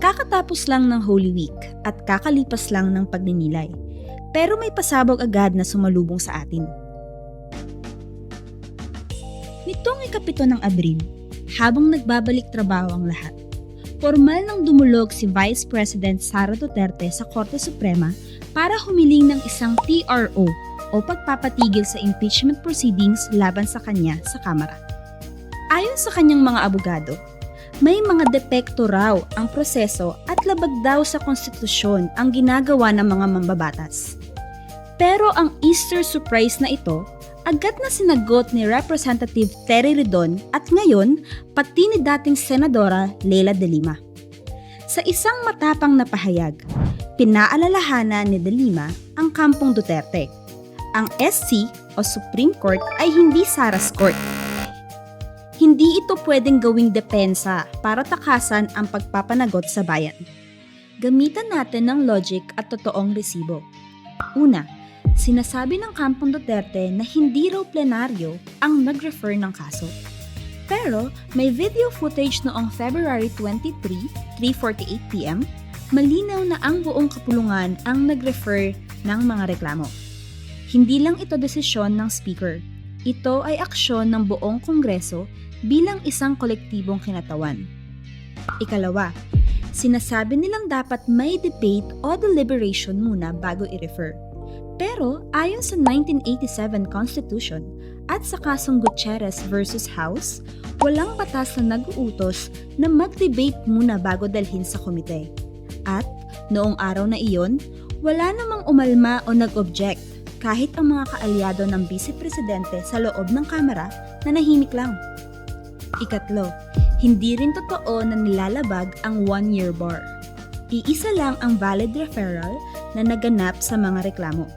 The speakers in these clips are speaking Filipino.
Kakatapos lang ng Holy Week at kakalipas lang ng pagninilay, pero may pasabog agad na sumalubong sa atin. Nitong ikapito ng Abril, habang nagbabalik trabaho ang lahat, formal nang dumulog si Vice President Sara Duterte sa Korte Suprema para humiling ng isang TRO o pagpapatigil sa impeachment proceedings laban sa kanya sa Kamara. Ayon sa kanyang mga abogado, may mga depekto raw ang proseso at labag daw sa konstitusyon ang ginagawa ng mga mambabatas. Pero ang Easter surprise na ito, agad na sinagot ni Representative Terry Ridon at ngayon pati ni dating Senadora Leila De Lima. Sa isang matapang na pahayag, pinaalalahanan ni De Lima ang kampong Duterte. Ang SC o Supreme Court ay hindi Sara's Court. Hindi ito pwedeng gawing depensa para takasan ang pagpapanagot sa bayan. Gamitan natin ng logic at totoong resibo. Una, sinasabi ng kampong Duterte na hindi raw plenaryo ang nag-refer ng kaso. Pero may video footage noong February 23, 3:48 PM, malinaw na ang buong kapulungan ang nag-refer ng mga reklamo. Hindi lang ito desisyon ng speaker. Ito ay aksyon ng buong Kongreso bilang isang kolektibong kinatawan. Ikalawa, sinasabi nilang dapat may debate o deliberation muna bago i-refer. Pero ayon sa 1987 Constitution at sa kasong Gutierrez versus House, walang batas na nag-uutos na mag-debate muna bago dalhin sa komite. At noong araw na iyon, wala namang umalma o nag-object kahit ang mga kaalyado ng Vice Presidente sa loob ng Kamara na nahimik lang. Ikatlo, hindi rin totoo na nilalabag ang one-year bar. Iisa lang ang valid referral na naganap sa mga reklamo.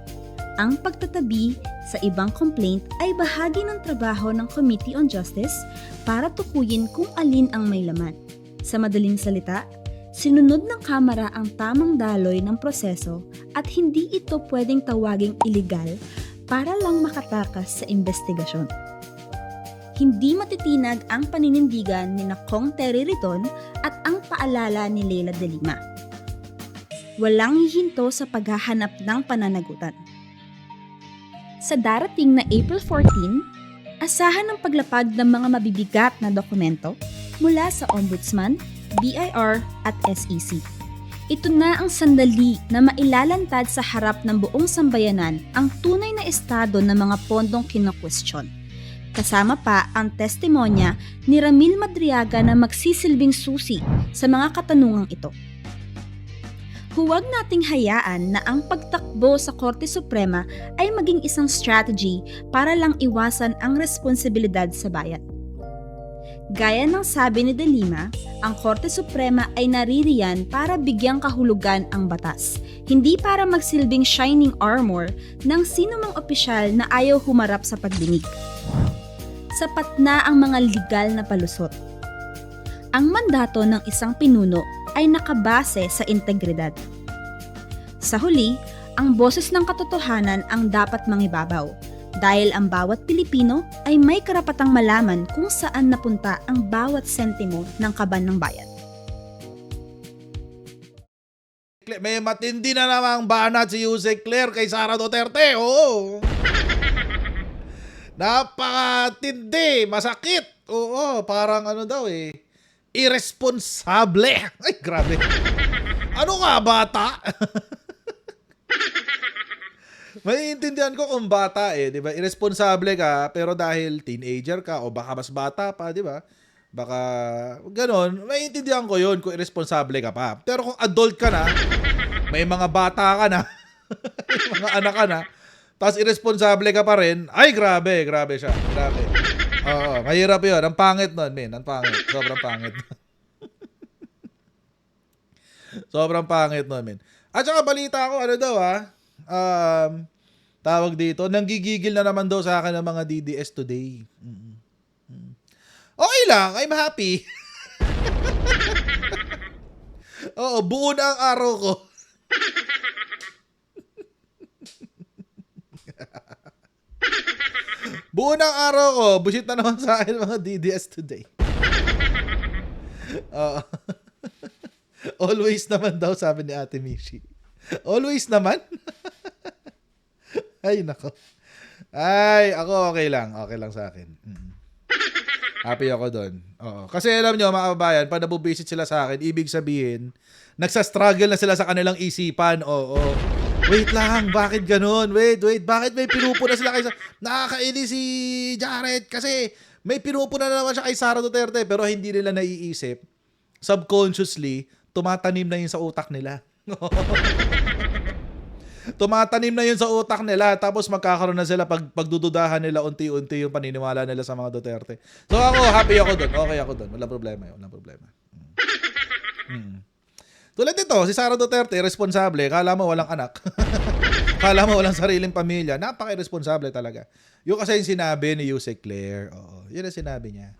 Ang pagtatabi sa ibang complaint ay bahagi ng trabaho ng Committee on Justice para tukuyin kung alin ang may laman. Sa madaling salita, sinunod ng Kamara ang tamang daloy ng proseso at hindi ito pwedeng tawaging illegal para lang makatakas sa investigasyon. Hindi matitinag ang paninindigan ni Kong Terry Ridon at ang paalala ni Leila De Lima. Walang hihinto sa paghahanap ng pananagutan. Sa darating na April 14, asahan ang paglapag ng mga mabibigat na dokumento mula sa Ombudsman, BIR at SEC. Ito na ang sandali na mailalantad sa harap ng buong sambayanan ang tunay na estado ng mga pondong kino-question. Kasama pa ang testimonya ni Ramil Madriaga na magsisilbing susi sa mga katanungang ito. Huwag nating hayaan na ang pagtakbo sa Korte Suprema ay maging isang strategy para lang iwasan ang responsibilidad sa bayan. Gaya ng sabi ni De Lima, ang Korte Suprema ay naririyan para bigyang kahulugan ang batas, hindi para magsilbing shining armor ng sinumang opisyal na ayaw humarap sa pagdinig. Sapat na ang mga legal na palusot. Ang mandato ng isang pinuno ay nakabase sa integridad. Sa huli, ang boses ng katotohanan ang dapat mangibabaw dahil ang bawat Pilipino ay may karapatang malaman kung saan napunta ang bawat sentimo ng kaban ng bayan. May matindi na namang banat si Yusek Claire kay Sara Duterte. Oo. Napakatindi, masakit. Oo, parang ano daw irresponsable. Ay, grabe. Ano ka, bata? Maiintindihan ko kung bata di ba? Irresponsable ka, pero dahil teenager ka o baka mas bata pa, di ba? Baka ganon, maiintindihan ko yun kung irresponsable ka pa. Pero kung adult ka na, may mga bata ka na, may mga anak ka na, tapos irresponsable ka pa rin, ay grabe siya, grabe. Oo, mahirap yun. Ang pangit nun, men. Ang pangit. Sobrang pangit. Sobrang pangit nun, men. At saka balita ko, ano daw tawag dito, nanggigigil na naman daw sa akin ng mga DDS today. Okay lang, I'm happy. Oo, buo na ang araw ko. Buo na ang araw ko, busit na naman sa akin mga DDS today. Always naman daw, sabi ni Ate Mishi. Always naman? Ay, nako. Ay, ako okay lang. Okay lang sa akin. Happy ako doon. Oo. Kasi alam nyo, mga kababayan, pag nabubisit sila sa akin, ibig sabihin, nagsastruggle na sila sa kanilang isipan. Oo. Wait lang, bakit ganun? Wait, bakit may pinupuna sila kay nakakainis si Jared kasi may pinupuna na naman siya kay Sara Duterte pero hindi nila naiisip. Subconsciously, tumatanim na yun sa utak nila. Tumatanim na yun sa utak nila tapos magkakaroon na sila pagdududahan nila unti-unti yung paniniwala nila sa mga Duterte. So ako, happy ako doon. Okay ako doon. Walang problema yun. Walang problema. Tulad nito, si Sara Duterte, responsable. Kala mo walang anak. Kala mo walang sariling pamilya. Napaka-irresponsable talaga. Yung kasi yung sinabi ni Yusek Claire. Oo, yun ang sinabi niya.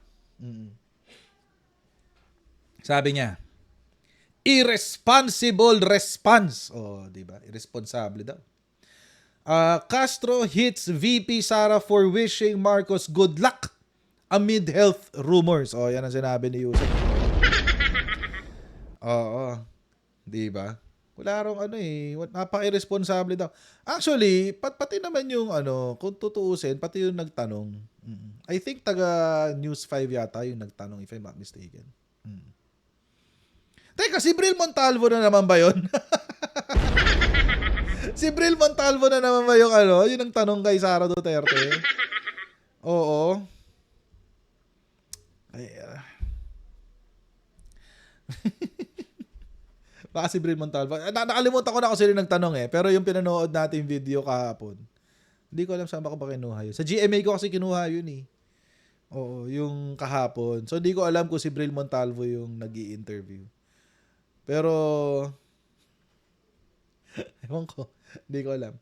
Sabi niya, irresponsible response. Oh, di ba? Irresponsible daw. Castro hits VP Sara for wishing Marcos good luck amid health rumors. Oh, yan ang sinabi ni Yusek. Oo. Di ba? Wala rong napaka-irresponsible daw. Actually, pati naman yung kung tutuusin, pati yung nagtanong. I think taga News 5 yata yung nagtanong if I'm not mistaken. Teka, si Bril Montalvo na naman ba yun? Si Bril Montalvo na naman ba yung yun ang tanong kay Sara Duterte? Oo. Ay, baka si Bril Montalvo. Nakalimutan ko na kung sino nagtanong pero yung pinanood natin video kahapon, hindi ko alam saan ba kinuha yun. Sa GMA ko kasi kinuha yun eh. Oo, yung kahapon. So, hindi ko alam kung si Bril Montalvo yung nag-i-interview. Pero, ewan ko. Hindi ko alam.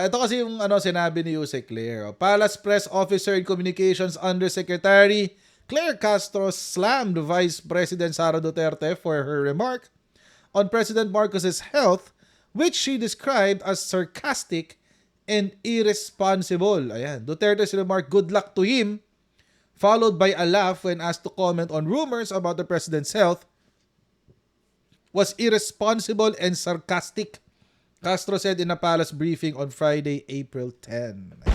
Ito kasi yung sinabi ni Yusek Claire. Palace Press Officer and Communications Undersecretary Claire Castro slammed Vice President Sara Duterte for her remark on President Marcos's health, which she described as sarcastic and irresponsible. Ayan. Duterte's remark, good luck to him, followed by a laugh when asked to comment on rumors about the president's health, was irresponsible and sarcastic, Castro said in a palace briefing on Friday, April 10.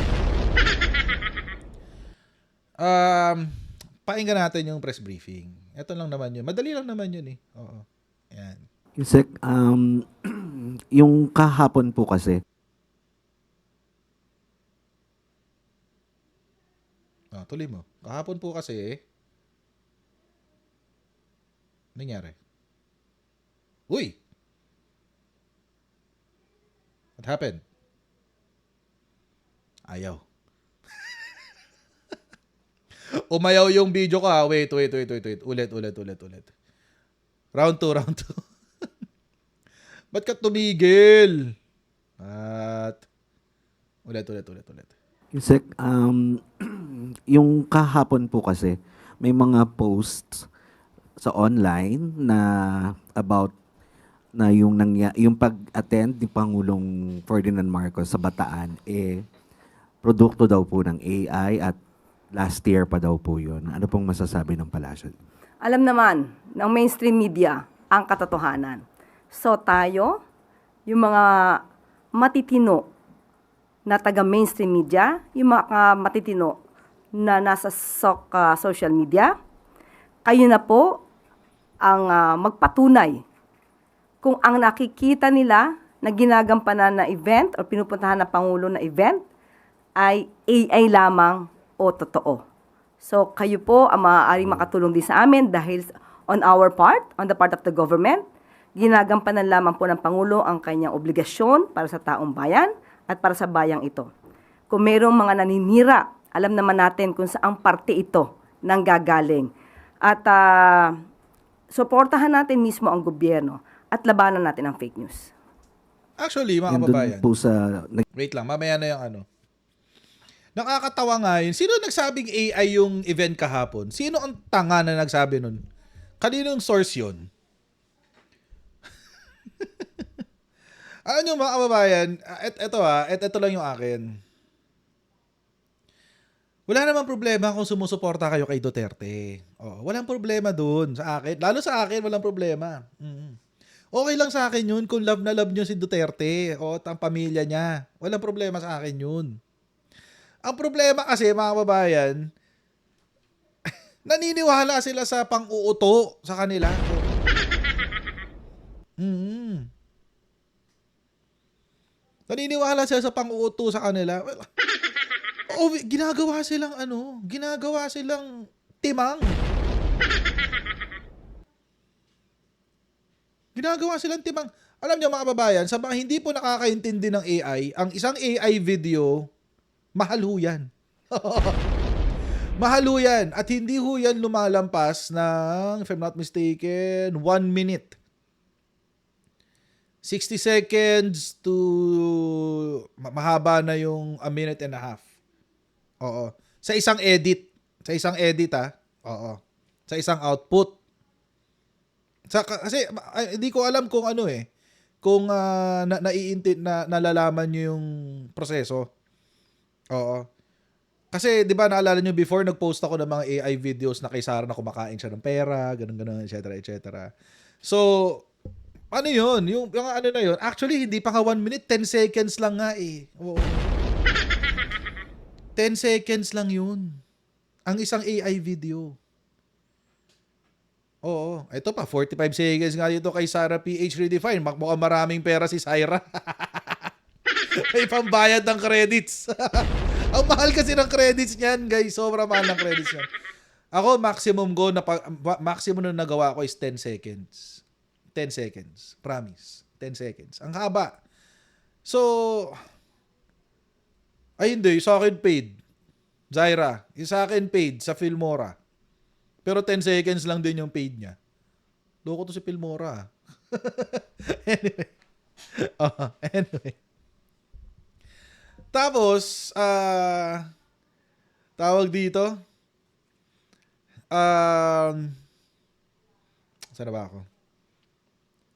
Pakinggan natin yung press briefing. Ito lang naman yun. Madali lang naman yun eh. Oo. Ayan. Yusek, yung kahapon po kasi, Tuloy mo. Kahapon po kasi, nangyari? Uy! What happened? Ayaw. Umayaw yung video ko ha. Wait. Ulit. Round 2. Ba't ka tumigil? At ulit. Yusek, yung kahapon po kasi, may mga posts sa online na about na yung pag-attend ni Pangulong Ferdinand Marcos sa Bataan, produkto daw po ng AI at last year pa daw po yun. Ano pong masasabi ng palasyo? Alam naman ng mainstream media ang katotohanan. So tayo, yung mga matitino na taga-mainstream media, yung mga matitino na nasa social media, kayo na po ang magpatunay kung ang nakikita nila na ginagampanan na event o pinupuntahan ng Pangulo na event ay AI lamang o totoo. So kayo po ang maaaring makatulong din sa amin dahil on the part of the government, ginagampanan lamang po ng Pangulo ang kanyang obligasyon para sa taong bayan at para sa bayang ito. Kung mayroong mga naninira, alam naman natin kung saang parte ito nang gagaling. At suportahan natin mismo ang gobyerno at labanan natin ang fake news. Actually, mga Yun dun kababayan. po sa Wait lang, mamaya na yung Nakakatawa nga yun. Sino nagsabing AI yung event kahapon? Sino ang tanga na nagsabi nun? Kaninong source yun? Ano nyo mga kababayan? Ito lang yung akin. Wala namang problema kung sumusuporta kayo kay Duterte. Oh, walang problema dun sa akin. Lalo sa akin, walang problema. Okay lang sa akin yun kung love na love nyo si Duterte o ang pamilya niya. Walang problema sa akin yun. Ang problema kasi, mga kababayan, naniniwala sila sa pang-uuto sa kanila. Naniniwala sila sa pang-uuto sa kanila. Well, ginagawa silang timang. Ginagawa silang timang. Alam niyo mga kababayan, sa mga hindi po nakakaintindi ng AI, ang isang AI video, mahal ho yan. Mahal ho yan. At hindi ho yan lumalampas ng, if I'm not mistaken, 1 minute. 60 seconds to mahaba na yung a minute and a half. Oo. Sa isang edit. Oo. Sa isang output. Kasi hindi ko alam kung ano kung nalalaman nyo yung proseso. Oo. Kasi 'di ba naalala nyo before nag-post ako ng mga AI videos na kay Sarah na kumakain siya ng pera, ganun, etc. So, ano yun? Yung ano na yun? Actually, hindi pa nga 1 minute, 10 seconds lang nga Oo. 10 seconds lang yun. Ang isang AI video. Oo. Ito pa, 45 seconds nga dito kay Sarah PH Redefine. Mukhang maraming pera si Syra. May pambayad ng credits. Ang mahal kasi ng credits niyan, guys. Sobrang mahal ng credits niyan. Ako, maximum na nagawa ko is 10 seconds. 10 seconds. Promise. 10 seconds. Ang haba. So, ay hindi. Sa akin paid. Zaira. Yung sa akin paid sa Filmora. Pero 10 seconds lang din yung paid niya. Loko to si Filmora. Anyway. Anyway. Tapos, tawag dito. Saan na ba ako?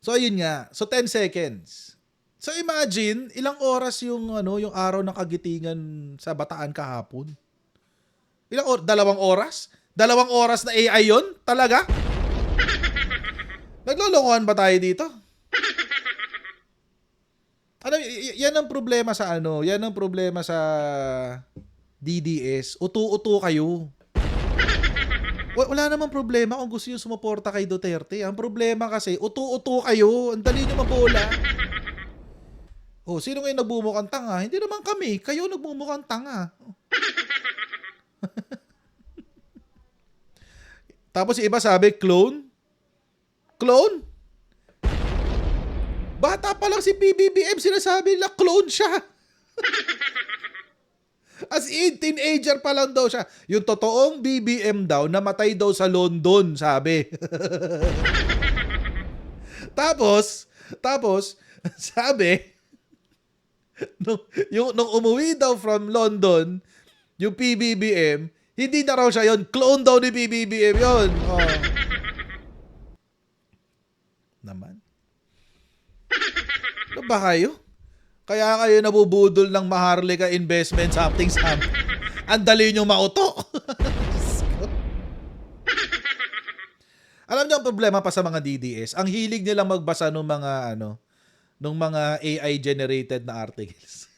So, ayun nga. So, 10 seconds. So, imagine, ilang oras yung araw ng kagitingan sa Bataan kahapon? 2 oras? 2 oras na AI yun? Talaga? Naglolokohan ba tayo dito? Yan ang problema sa yan ang problema sa DDS. Utu-utu kayo. Wala namang problema kung gusto nyo sumuporta kay Duterte. Ang problema kasi, utu-utu kayo. Ang dali nyo mabola. Sino ngayon nagbumukhang tanga? Hindi naman kami. Kayo nagbumukhang tanga. Tapos yung iba sabi, clone? Clone? Bata pa lang si PBBM, sinasabi nila clone siya. As in, teenager pa lang daw siya. Yung totoong BBM daw, namatay daw sa London, sabi. Tapos, sabi, nung umuwi daw from London, yung PBBM, hindi na raw siya yun. Clone daw ni PBBM yun. Naman. Ano ba kayo? Kaya kayo nabubudol ng Maharlika investment something. Ang dali nyo mauto. Alam niyo ang problema pa sa mga DDS, ang hilig nilang magbasa ng mga AI generated na articles.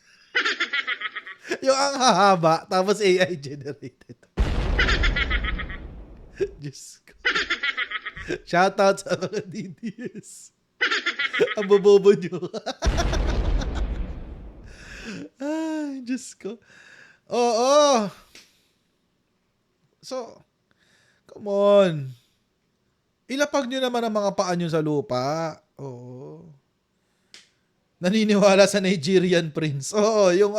Yung ang hahaba tapos AI generated. Diyos ko. Shoutout sa mga DDS. Ang bobobo nyo. Ay, Diyos ko. Oo. So, come on. Ilapag nyo naman ang mga paa nyo sa lupa. Oo. Naniniwala sa Nigerian prince. Oo, yung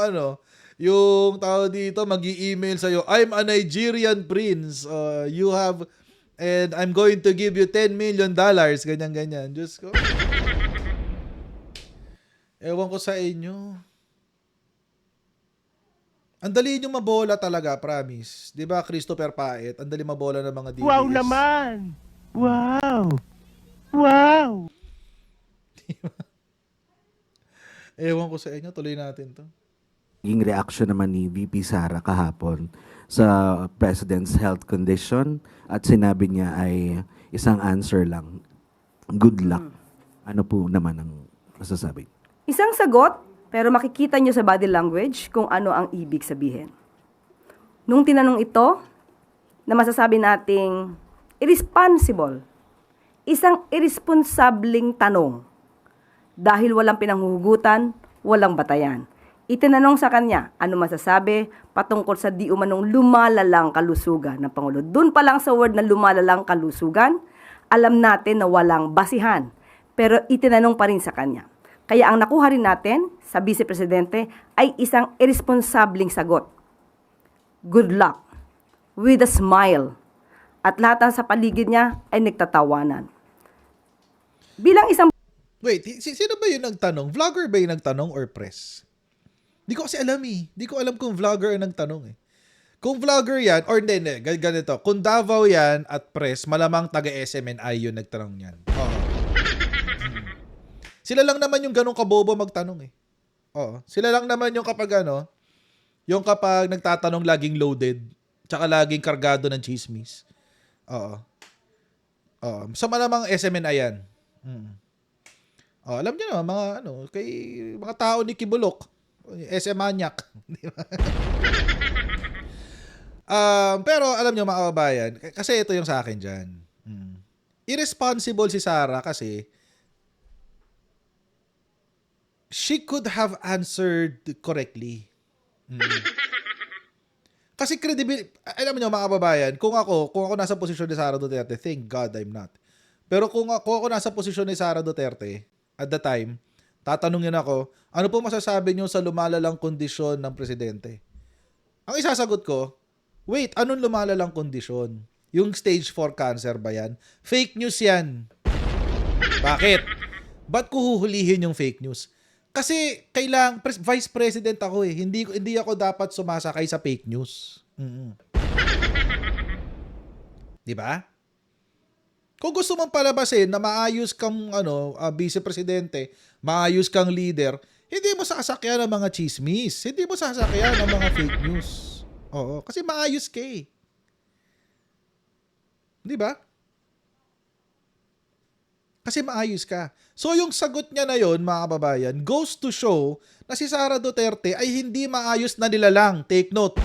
yung tao dito mag-i-email sa'yo, I'm a Nigerian prince. You have, and I'm going to give you $10 million. Ganyan. Diyos ko. Ewan ko sa inyo. Ang dali nyo mabola talaga, promise. Di ba, Christopher Paet? Ang dali mabola ng mga DDS. Wow naman! Wow! Wow! Diba? Ewan ko sa inyo. Tuloy natin to. Yung reaction naman ni VP Sara kahapon sa President's health condition at sinabi niya ay isang answer lang, good luck. Ano po naman ang masasabi? Isang sagot, pero makikita nyo sa body language kung ano ang ibig sabihin. Nung tinanong ito, na masasabi nating irresponsible, isang irresponsableng tanong dahil walang pinanghuhugutan, walang batayan. Itinanong sa kanya, ano masasabi patungkol sa di umanong lumalalang kalusugan ng Pangulo. Doon pa lang sa word na lumalalang kalusugan, alam natin na walang basihan. Pero itinanong pa rin sa kanya. Kaya ang nakuha rin natin sa Vice Presidente ay isang irresponsableng sagot. Good luck. With a smile. At lahat ng sa paligid niya ay nagtatawanan. Bilang isang Wait, sino ba yung nagtanong? Vlogger ba yung nagtanong or press? Di ko kasi alam eh. Di ko alam kung vlogger ang nagtanong eh. Kung vlogger yan, or hindi, ganito. Kung Davao yan at press, malamang taga-SMNI yung nagtanong yan. Oo. Sila lang naman yung ganong kabobo magtanong eh. Oo. Sila lang naman yung kapag yung kapag nagtatanong laging loaded, tsaka laging kargado ng chismis. Oo. Oo. So malamang SMNI yan. Oh, alam niyo naman mga kay mga tao ni Kibulok, SM Manyak, di ba? Pero alam niyo mga kababayan, kasi ito yung sa akin diyan. Irresponsible si Sara kasi she could have answered correctly. Kasi credibility, alam niyo mga kababayan, kung ako nasa posisyon ni Sara Duterte, thank God I'm not. Pero kung ako nasa posisyon ni Sara Duterte, at the time, tatanungin ako, ano po masasabi niyo sa lumalalang kondisyon ng presidente? Ang isasagot ko, wait, anong lumalalang kondisyon? Yung stage 4 cancer ba yan? Fake news yan. Bakit? Ba't ko huhulihin yung fake news? Kasi vice president ako eh. Hindi ako dapat sumasakay sa fake news. Di ba? Kung gusto mong palabasin na maayos kang vice presidente, maayos kang leader, hindi mo sasakyan ng mga chismis. Hindi mo sasakyan ng mga fake news. Oo, kasi maayos ka eh. Di ba? Kasi maayos ka. So yung sagot niya na yon, mga kababayan, goes to show na si Sara Duterte ay hindi maayos na nilalang. Take note.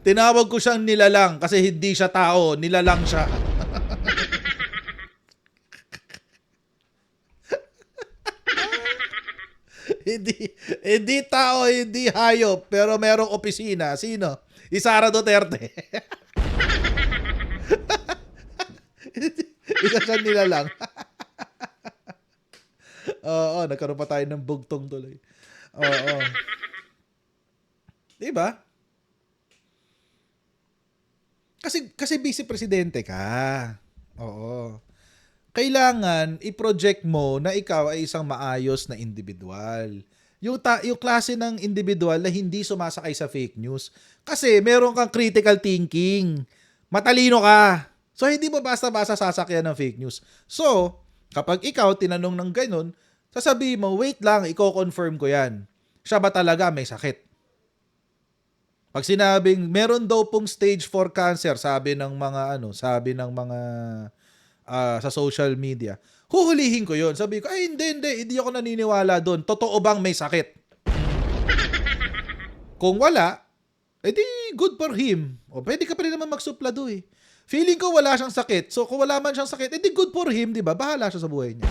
Tinawag ko siyang nilalang kasi hindi siya tao, nilalang siya. hindi tao, hindi hayop, pero merong opisina. Sino? Si Sara Duterte. Isa siya nilalang. Oo, nagkaroon pa tayo ng bugtong tuloy. Oo. Diba? Kasi vice presidente ka. Oo. Kailangan i-project mo na ikaw ay isang maayos na individual. Yung klase ng individual na hindi sumasakay sa fake news. Kasi meron kang critical thinking. Matalino ka. So, hindi mo basta-basta sasakyan ng fake news. So, kapag ikaw tinanong ng ganun, sasabihin mo, wait lang, i-confirm ko yan. Siya ba talaga may sakit? Pag sinabing, meron daw pong stage 4 cancer, sabi ng mga sa social media, huhulihin ko yon. Sabi ko, ay hindi ako naniniwala doon. Totoo bang may sakit? Kung wala, edi good for him. O pwede ka pa rin naman magsuplado eh. Feeling ko wala siyang sakit. So kung wala man siyang sakit, edi good for him, di ba? Bahala siya sa buhay niya.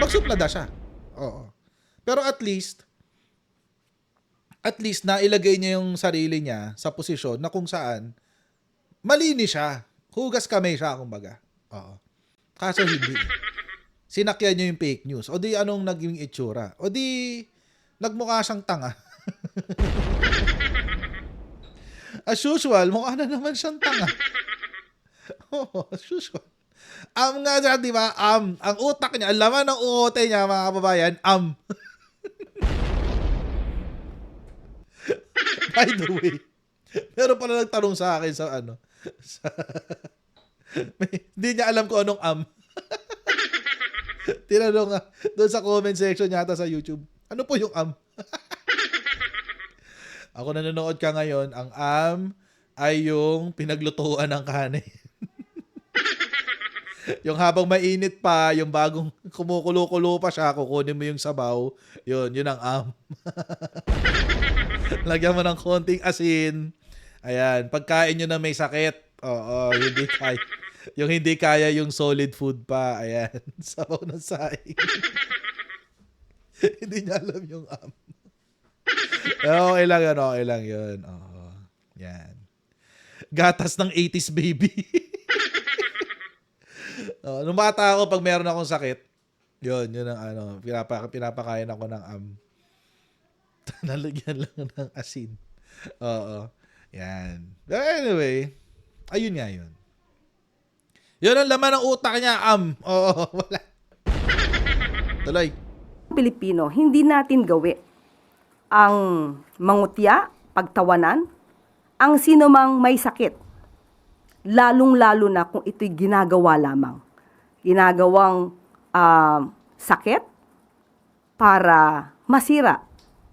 Magsuplada siya. Oo. Pero at least nailagay niya yung sarili niya sa posisyon na kung saan malinis siya. Hugas kamay siya, kumbaga. Oo. Kaso hindi. Sinakyan niyo yung fake news. O di anong naging itsura? O di nagmukha siyang tanga. As usual, mukha na naman siyang tanga. Oh, as usual. Nga siya, di ba? Ang utak niya, ang laman ng uote niya, mga kababayan, By the way, meron pala nagtanong sa akin sa hindi niya alam kung anong Tinanong nga doon sa comment section yata sa YouTube. Ano po yung Ako nanonood ka ngayon, ang am ay yung pinaglutuan ng kanin. Yung habang mainit pa, yung bagong kumukulo-kulo pa siya, kukunin mo yung sabaw, yun ang am. Lagyan mo ng konting asin. Ayan, pagkain nyo na may sakit. Oo, yung hindi kaya yung solid food pa. Ayan, sabaw ng saing. Hindi niya alam yung am. Pero okay lang yun. Oo, yan. Gatas ng 80s baby. Nung bata ako, pag meron akong sakit, yun ang pinapakain ako ng am. Nalagyan lang ng asin. Oo. Yan. But anyway, ayun nga yun. Yun ang laman ng utak niya, am. Oo, wala. Tuloy. Pilipino, hindi natin gawi ang mangutya, pagtawanan, ang sino mang may sakit. Lalong-lalo na kung ito'y ginagawa lamang. Ginagawang sakit para masira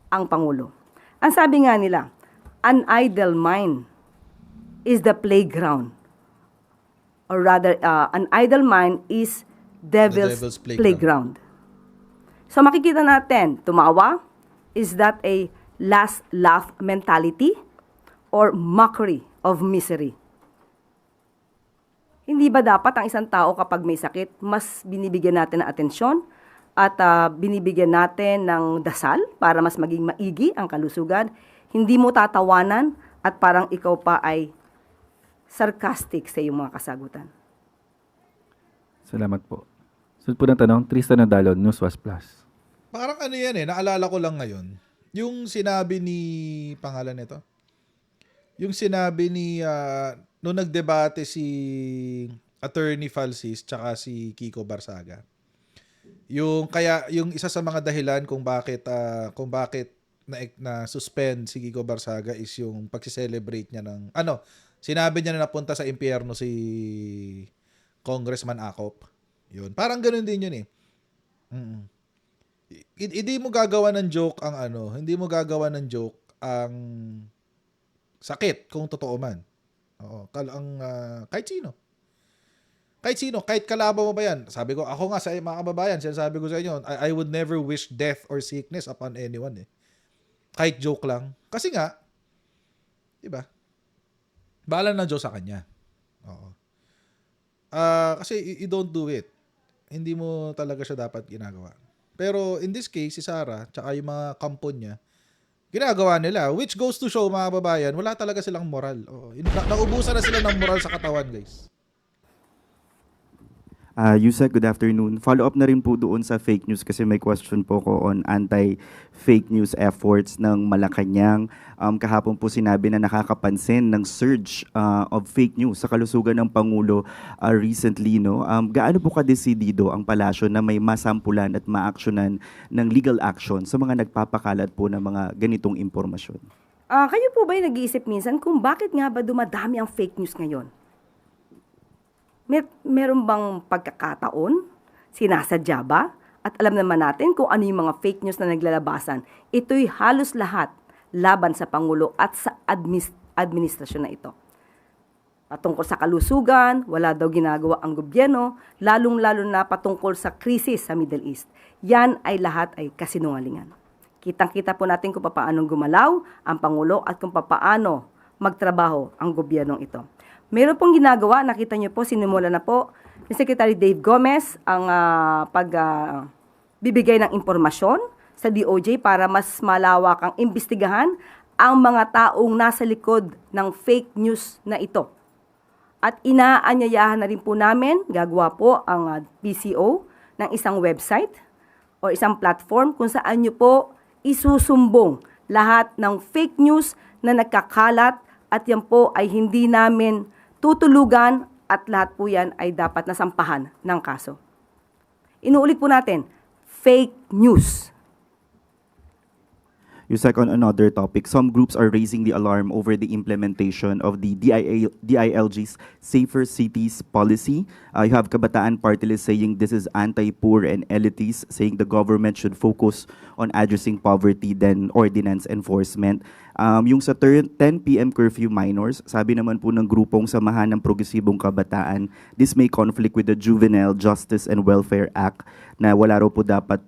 ang Pangulo. Ang sabi nga nila, an idle mind is the playground. Or rather, an idle mind is devil's devil's playground. So makikita natin, tumawa, is that a last laugh mentality or mockery of misery? Hindi ba dapat ang isang tao kapag may sakit, mas binibigyan natin ng atensyon at binibigyan natin ng dasal para mas maging maigi ang kalusugan? Hindi mo tatawanan at parang ikaw pa ay sarcastic sa iyong mga kasagutan. Salamat po. Sunod po ng tanong, Tristan Nadalon, Newswas Plus. Parang ano yan naalala ko lang ngayon. Yung sinabi ni, pangalan nito? Yung sinabi ni, nung nagdebate si Attorney Falsis tsaka si Kiko Barsaga. Yung isa sa mga dahilan kung bakit na suspend si Kiko Barsaga is yung pagsi-celebrate niya ng sinabi niya na napunta sa impyerno si Congressman Acop. Yun. Parang ganoon din yun eh. Hindi mo gagawa ng joke hindi mo gagawa ng joke ang sakit kung totoo man. Oo, kahit sino, kahit kalaban mo ba yan. Sabi ko, ako nga sa mga kababayan, sinasabi ko sa inyo, I would never wish death or sickness upon anyone eh. Kahit joke lang. Kasi nga, di ba? Bahala na Diyos sa kanya. Oo. Kasi you don't do it. Hindi mo talaga siya dapat ginagawa. Pero in this case, si Sarah, tsaka yung mga kampon niya, ginagawa nila. Which goes to show, mga kababayan, wala talaga silang moral. Oo. Naubusan na sila ng moral sa katawan, guys. Yusek, good afternoon. Follow-up na rin po doon sa fake news kasi may question po ko on anti-fake news efforts ng Malacanang. Kahapon po sinabi na nakakapansin ng surge of fake news sa kalusugan ng Pangulo recently. No? Gaano po kadesidido ang palasyo na may masampulan at maaksyonan ng legal action sa mga nagpapakalat po ng mga ganitong impormasyon? Kayo po ba nag-iisip minsan kung bakit nga ba dumadami ang fake news ngayon? Meron bang pagkakataon? Sinasadya ba? At alam naman natin kung ano yung mga fake news na naglalabasan. Ito'y halos lahat laban sa Pangulo at sa administrasyon na ito. Patungkol sa kalusugan, wala daw ginagawa ang gobyerno, lalong-lalo na patungkol sa krisis sa Middle East. Yan ay lahat ay kasinungalingan. Kitang-kita po natin kung paano gumalaw ang Pangulo at kung paano magtrabaho ang gobyernong ito. Meron pong ginagawa, nakita niyo po, sinimula na po ni Secretary Dave Gomez ang pagbibigay ng impormasyon sa DOJ para mas malawak ang imbestigahan ang mga taong nasa likod ng fake news na ito. At inaanyayahan na rin po namin, gagawa po ang PCO ng isang website o isang platform kung saan niyo po isusumbong lahat ng fake news na nagkakalat at yan po ay hindi namin tutulugan at lahat po yan ay dapat nasampahan ng kaso. Inuulit po natin, fake news. Yusek, on another topic, some groups are raising the alarm over the implementation of the DILG's Safer Cities policy. You have Kabataan Party List saying this is anti-poor and elitist, saying the government should focus on addressing poverty than ordinance enforcement. Yung sa 10 p.m. curfew minors, sabi naman po ng grupong Samahan ng Progresibong Kabataan, this may conflict with the Juvenile Justice and Welfare Act na wala raw po dapat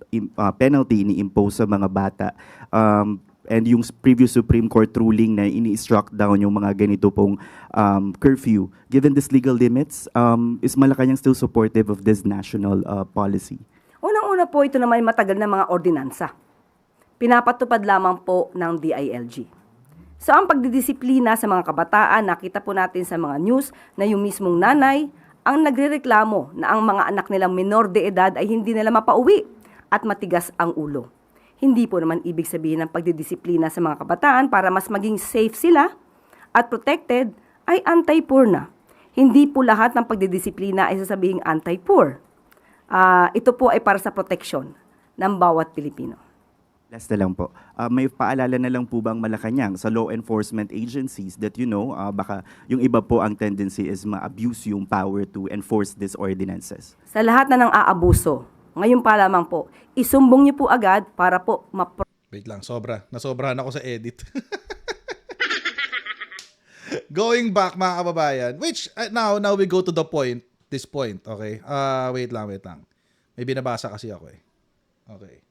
penalty ni-impose sa mga bata. And yung previous Supreme Court ruling na ini-struck down yung mga ganito pong curfew. Given these legal limits, is Malacanang still supportive of this national policy? Unang-una po, ito naman matagal na mga ordinansa. Pinapatupad lamang po ng DILG. So ang pagdidisiplina sa mga kabataan, nakita po natin sa mga news na yung mismong nanay ang nagrereklamo na ang mga anak nilang minor de edad ay hindi nila mapauwi at matigas ang ulo. Hindi po naman ibig sabihin ng pagdidisiplina sa mga kabataan para mas maging safe sila at protected ay anti-poor na. Hindi po lahat ng pagdidisiplina ay sasabihing anti-poor. Ito po ay para sa protection ng bawat Pilipino. Last na lang po. May paalala na lang po bang Malacanang sa law enforcement agencies that baka yung iba po ang tendency is ma-abuse yung power to enforce these ordinances? Sa lahat na ng aabuso, ngayon pa lamang po, isumbong niyo po agad para po Wait lang, nasobrahan ako sa edit. Going back, mga kababayan, which now we go to this point, okay? Wait lang. May binabasa kasi ako eh. Okay.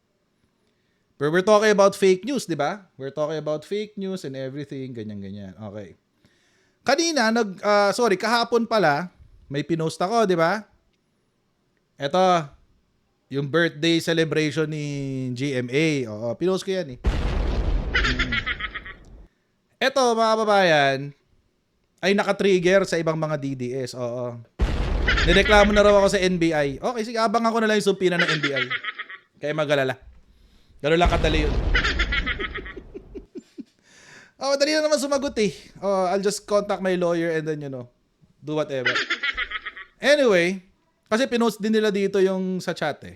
But we're talking about fake news, di ba? We're talking about fake news and everything, ganyan. Okay. Kanina, kahapon pala, may pinost ako, di ba? Eto, yung birthday celebration ni GMA. Oo, pinost ko yan eh. Eto, mga kababayan, ay nakatrigger sa ibang mga DDS. Oo. Nireklamo na raw ako sa NBI. Okay, sige, abang ako na lang yung sumpina ng NBI. Kaya mag-alala. Gano'n lang kadali yun. Dali na naman sumagot eh. I'll just contact my lawyer and then, do whatever. Anyway, kasi pinost din nila dito yung sa chat eh.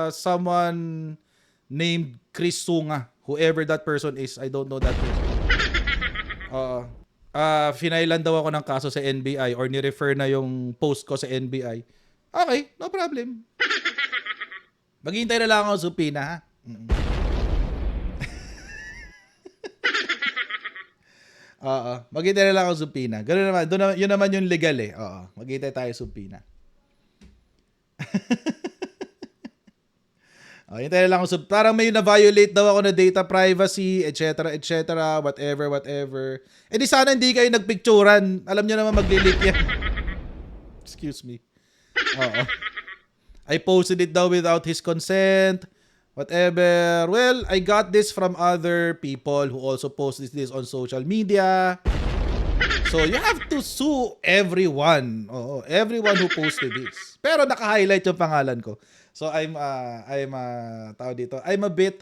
Someone named Chris Sunga. Whoever that person is, I don't know that person. Finailan daw ako ng kaso sa NBI or ni-refer na yung post ko sa NBI. Okay, no problem. Maghihintay na lang ako sa subpoena, ha? Maghihintay na lang ako sa subpoena. Ganun naman, yun naman yung legal eh. Maghihintay tayo sa subpoena. Hintay na lang ako. Parang may na-violate daw ako na data privacy, etc., whatever. Eh di sana hindi kayo nagpicturan. Alam nyo naman magli-leak yan. Excuse me. I posted it daw without his consent, whatever. Well, I got this from other people who also posted this on social media. So you have to sue everyone. Everyone who posted this. Pero naka-highlight yung pangalan ko. So I'm a bit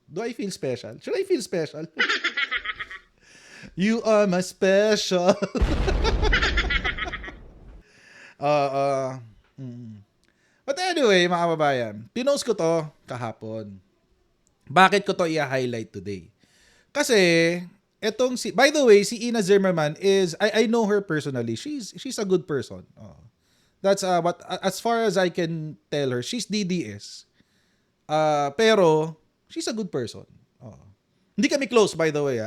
do I feel special? Should I feel special? You are my special. But anyway, mga kababayan, pinost ko to kahapon. Bakit ko to i-highlight today? Kasi by the way, si Ina Zimmerman is I know her personally. She's a good person. That's what as far as I can tell her, she's DDS. Pero she's a good person. Hindi kami close, by the way.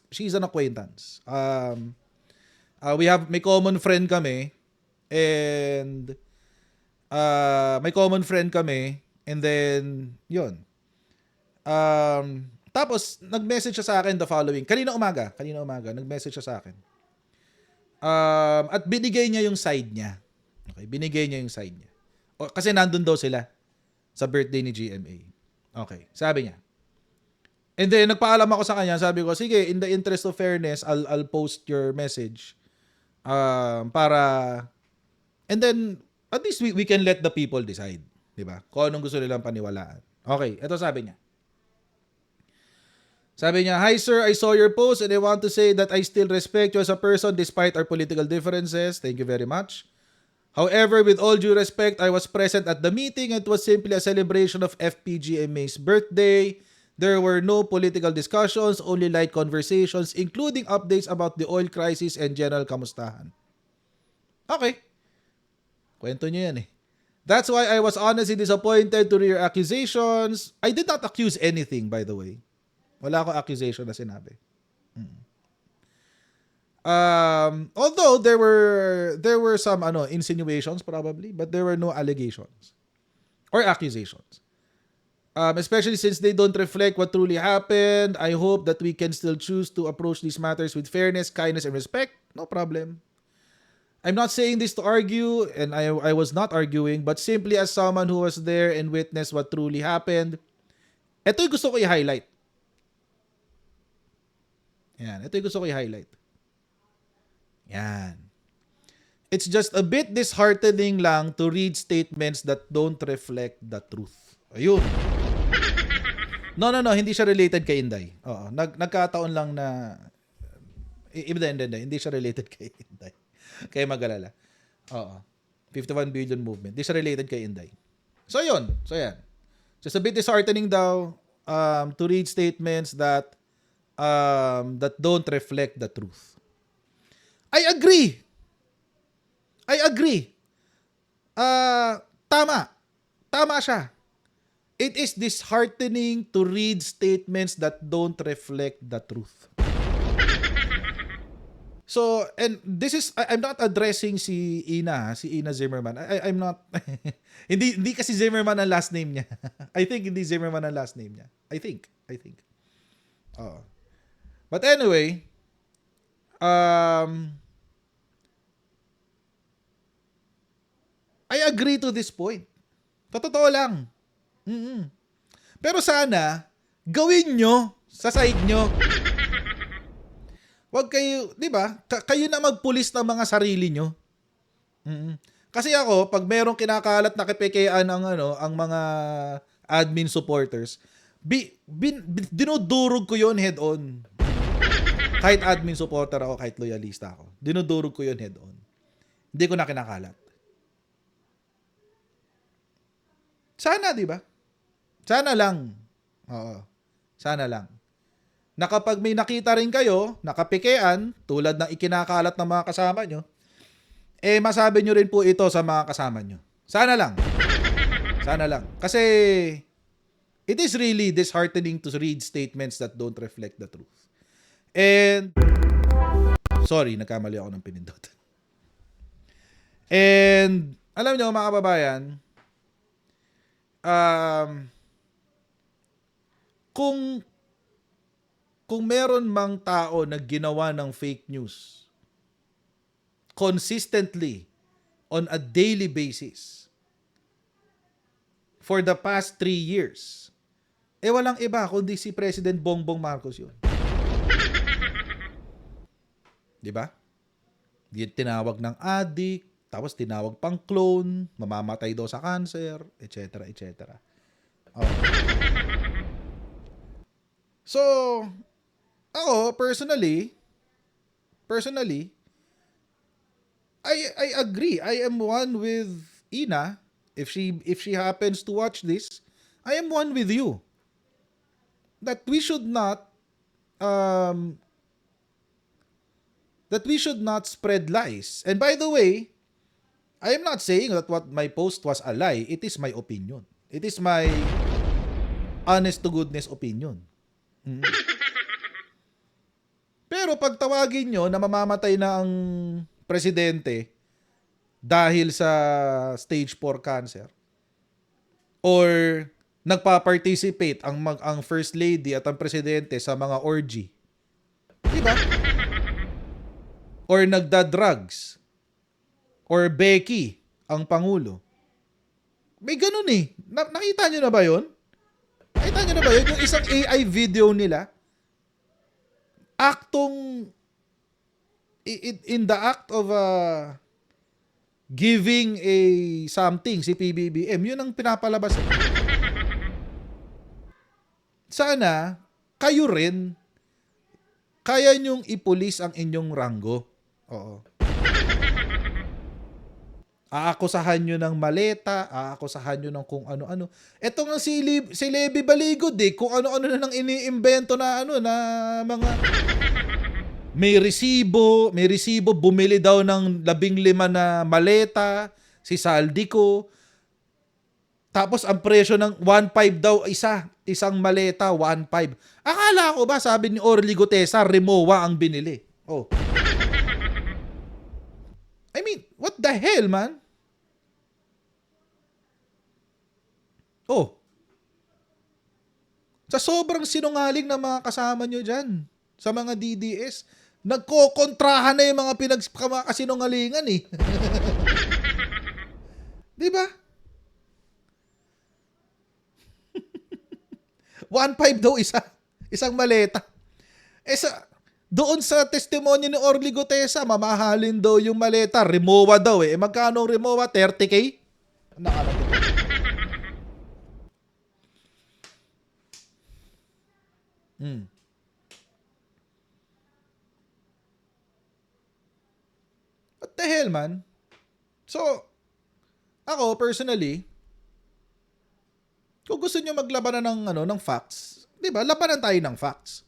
She's an acquaintance. May common friend kami and then yun. Tapos nag-message siya sa akin the following. Kanina umaga, nag-message siya sa akin. At binigay niya yung side niya. Okay, binigay niya yung side niya. Kasi nandun daw sila sa birthday ni GMA. Okay, sabi niya. And then nagpaalam ako sa kanya, sabi ko, sige, in the interest of fairness, I'll post your message. And then at least we can let the people decide, 'di ba? Kung anong gusto nilang paniwalaan. Okay, ito sabi niya. Hi sir, I saw your post and I want to say that I still respect you as a person despite our political differences. Thank you very much. However, with all due respect, I was present at the meeting. It was simply a celebration of FPGMA's birthday. There were no political discussions, only light conversations, including updates about the oil crisis and general kamustahan. Okay. Kwento niyo yan eh. That's why I was honestly disappointed to your accusations. I did not accuse anything, by the way. Wala akong accusation na sinabi. Although there were some insinuations probably, but there were no allegations or accusations. Especially since they don't reflect what truly happened, I hope that we can still choose to approach these matters with fairness, kindness, and respect. No problem. I'm not saying this to argue, and I was not arguing, but simply as someone who was there and witnessed what truly happened. Ito yung gusto ko i-highlight. Yan, ito yung gusto ko i-highlight. Yan. It's just a bit disheartening lang to read statements that don't reflect the truth. Ayun. No, hindi siya related kay Inday. Oo, nagkataon lang na hindi siya related kay Inday. Kaya mag-alala. Oo. 51 billion movement. Hindi siya related kay Inday. So yun. So yan. Just a bit disheartening daw to read statements that don't reflect the truth. I agree. Tama siya. It is disheartening to read statements that don't reflect the truth. So, and this is, I'm not addressing si Ina Zimmerman. I'm not, hindi kasi Zimmerman ang last name niya. I think hindi Zimmerman ang last name niya. I think. But anyway, I agree to this point. Totoo lang. Pero sana, gawin nyo sa side nyo. Wag kayo, di ba? Kayo na magpulis ng mga sarili nyo. Kasi ako, pag merong kinakalat na kipekean ang mga admin supporters, dinudurog ko yon head on. Kahit admin supporter ako, kahit loyalista ako, dinudurog ko yon head on. Hindi ko na kinakalat. Sana, di ba? Sana lang. Oo. Sana lang. Na kapag may nakita rin kayo, nakapikean, tulad ng ikinakalat ng mga kasama nyo, masabi nyo rin po ito sa mga kasama nyo. Sana lang. Sana lang. Kasi, it is really disheartening to read statements that don't reflect the truth. And, sorry, nagkamali ako ng pinindot. And, alam nyo mga kababayan, kung meron mang tao na ginawa ng fake news consistently on a daily basis for the past 3 years, walang iba kundi si President Bongbong Marcos yun. Di ba? Tinawag ng addict, tapos tinawag pang clone, mamamatay daw sa cancer, etc. Oh. So, ako, personally, I agree. I am one with Ina. If she happens to watch this, I am one with you. That we should not spread lies. And by the way, I am not saying that what my post was a lie. It is my opinion. It is my honest to goodness opinion. Pero pag tawagin nyo na mamamatay na ang presidente dahil sa stage 4 cancer, or nagpa-participate ang first lady at ang presidente sa mga orgy, diba? Or nagda-drugs, or Becky ang pangulo, may ganun eh. Nakita nyo na ba yun? Yung isang AI video nila, in the act of giving a something si PBBM, yun ang pinapalabas. Sana kayo rin kaya nyong ipulis ang inyong ranggo. Oo. Aakusahan nyo ng maleta, aakusahan nyo ng kung ano-ano. Eto nga si Levy Baligod kung ano-ano na nang iniimbento na na mga may resibo, bumili daw ng 15 na maleta, si Saldico. Tapos ang presyo ng 1.5 daw isang maleta, 1.5. Akala ko ba, sabi ni Orly Gutesa, Rimowa ang binili. Oh. I mean, what the hell, man? Oh. Sa sobrang sinungaling ng mga kasama nyo dyan, sa mga DDS, nagkokontrahan na yung mga pinagkasinungalingan eh. Di ba? 1.5 daw isang maleta. Doon sa testimonya ni Orly Gutesa, mamahalin daw yung maleta. Rimowa daw eh. Magkano ang Rimowa? 30K? Nakalagay. What the hell, man? So, ako personally, kung gusto niyo maglabanan ng facts, 'di ba? Labanan tayo ng facts.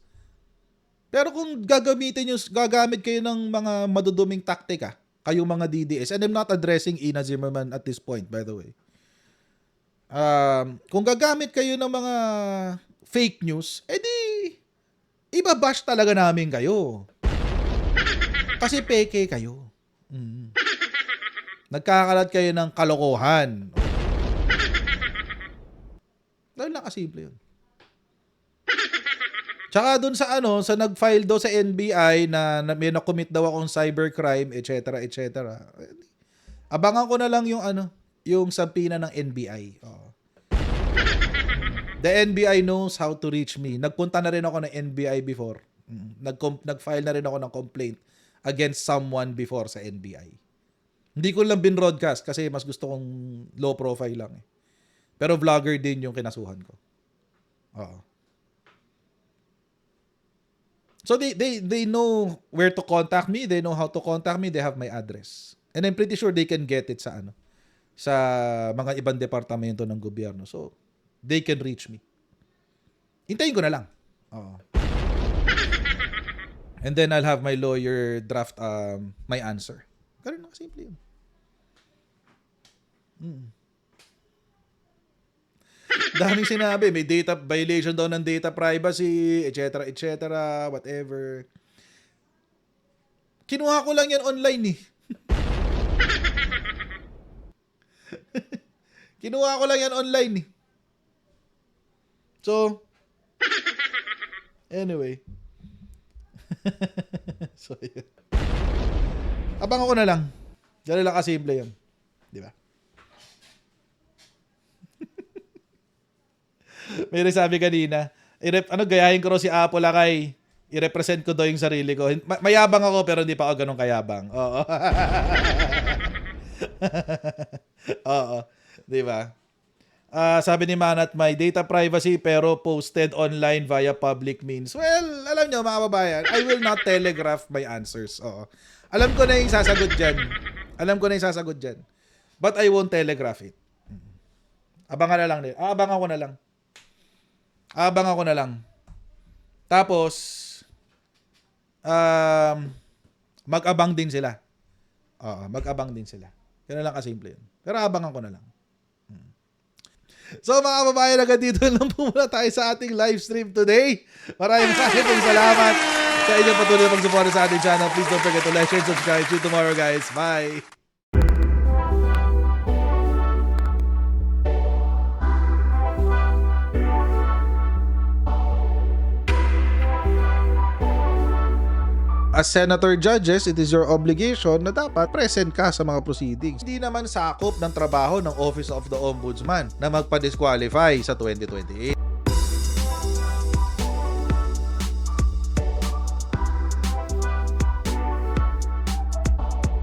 Pero kung gagamit kayo ng mga maduduming taktika, kayong mga DDS, and I'm not addressing Ina Zimmerman at this point, by the way. Kung gagamit kayo ng mga fake news, edi ibabash talaga namin kayo. Kasi peke kayo. Nagkakalat kayo ng kalokohan. Dahil nakasimple yun. Tsaka dun sa sa nag-file daw sa NBI na may na-commit daw akong cybercrime, etc., etc. Abangan ko na lang yung sampina ng NBI. Oh. The NBI knows how to reach me. Nagpunta na rin ako ng NBI before. Nag-file na rin ako ng complaint against someone before sa NBI. Hindi ko lang bin-broadcast kasi mas gusto kong low profile lang eh. Pero vlogger din yung kinasuhan ko. Oo. So they know where to contact me, they know how to contact me, they have my address. And I'm pretty sure they can get it sa sa mga ibang departamento ng gobyerno. So they can reach me. Hintayin ko na lang. Oo. And then I'll have my lawyer draft my answer. Ganun na simple yun. Daming sinabi, may data violation daw ng data privacy, etc., etc., whatever. Kinuha ko lang yan online eh. Kinuha ko lang yan online eh. So, anyway. So, yun. Abangan ko na lang. Dali lang kasimple yun. Di ba? May nagsabi kanina, gayahin ko raw si Apo Lakay. I-represent ko daw yung sarili ko. Mayabang ako pero hindi pa ako ganun kayabang. Oo. Oo. Di ba? Sabi ni Manat, may data privacy pero posted online via public means. Well, alam nyo mga babayan, I will not telegraph my answers. Oo. Alam ko na yung sasagot dyan. But I won't telegraph it. Abangan na lang. Abangan ko na lang. Tapos, mag-abang din sila. Mag-abang din sila. Yan na lang kasimple yun. Pero abangan ko na lang. So mga kababayan, agad dito lang po muna tayo sa ating live stream today. Maraming salamat sa inyong patuloy na pag-support sa ating channel. Please don't forget to like, share, subscribe. See you tomorrow, guys. Bye! As senator judges, it is your obligation na dapat present ka sa mga proceedings. Hindi naman sakop ng trabaho ng Office of the Ombudsman na magpa-disqualify sa 2028.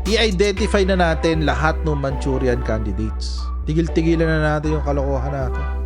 I-identify na natin lahat ng Manchurian candidates. Tigil-tigilan na natin yung kalokohan natin.